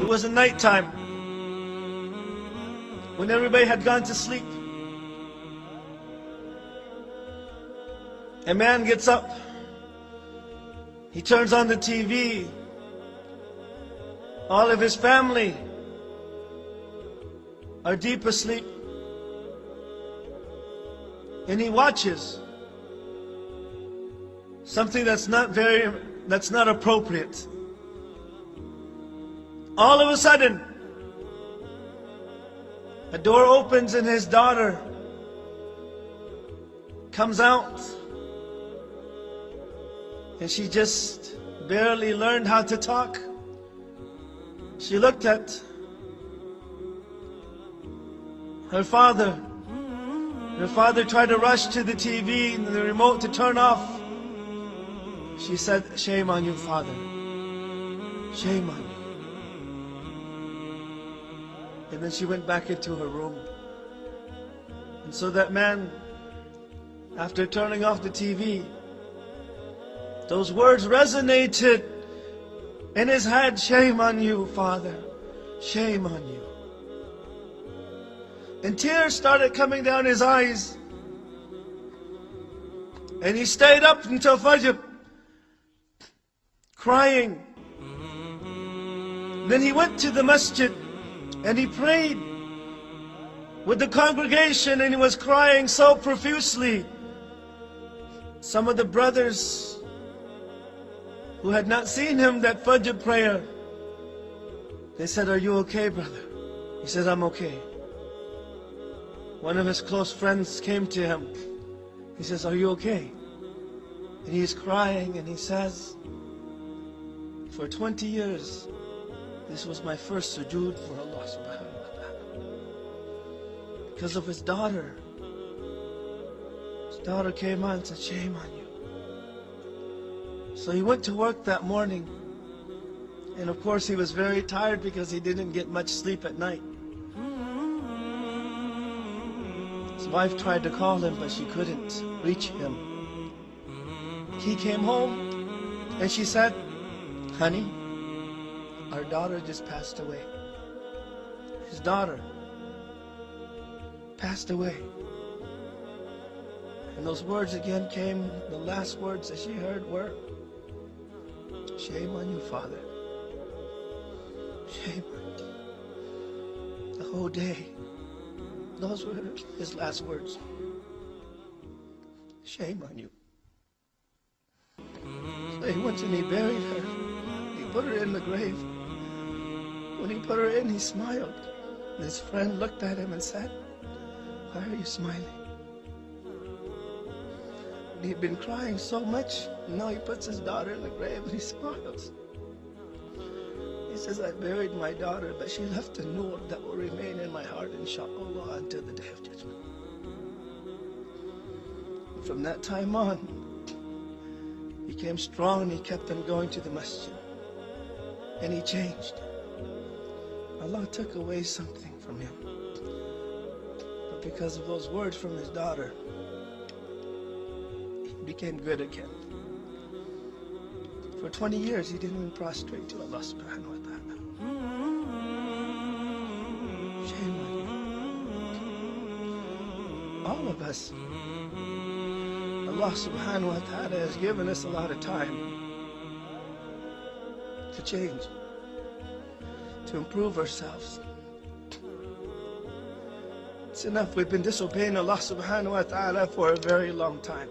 It was a nighttime when everybody had gone to sleep. A man gets up. He turns on the TV. All of his family are deep asleep. And he watches something that's not appropriate. All of a sudden, a door opens and his daughter comes out. And she just barely learned how to talk. She looked at her father. Her father tried to rush to the TV and the remote to turn off. She said, "Shame on you, Father. Shame on you." And then she went back into her room. And so that man, after turning off the TV, those words resonated in his head. "Shame on you, Father. Shame on you." And tears started coming down his eyes. And he stayed up until Fajr, crying. Then he went to the masjid and he prayed with the congregation, and he was crying so profusely. Some of the brothers who had not seen him that Fajr prayer, they said, "Are you okay, brother?" He said, "I'm okay." One of his close friends came to him. He says, "Are you okay?" And he's crying and he says, "For 20 years, this was my first sujood for Allah subhanahu wa ta'ala. Because of his daughter. His daughter came on and said, 'Shame on you.'" So he went to work that morning. And of course he was very tired because he didn't get much sleep at night. His wife tried to call him, but she couldn't reach him. He came home and she said, "Honey, our daughter just passed away." His daughter passed away. And those words again came, the last words that she heard were, "Shame on you, Father. Shame on you." The whole day, those were his last words. "Shame on you." So he went and he buried her. He put her in the grave. When he put her in, he smiled. And his friend looked at him and said, "Why are you smiling?" And he'd been crying so much, and now he puts his daughter in the grave and he smiles. He says, "I buried my daughter, but she left a nur that will remain in my heart, inshallah, until the day of judgment." And from that time on, he became strong and he kept on going to the masjid. And he changed. Allah took away something from him. But because of those words from his daughter, he became good again. For 20 years, he didn't even prostrate to Allah subhanahu wa ta'ala. Shame on you. All of us, Allah subhanahu wa ta'ala has given us a lot of time to change, to improve ourselves. It's enough. We've been disobeying Allah subhanahu wa ta'ala for a very long time.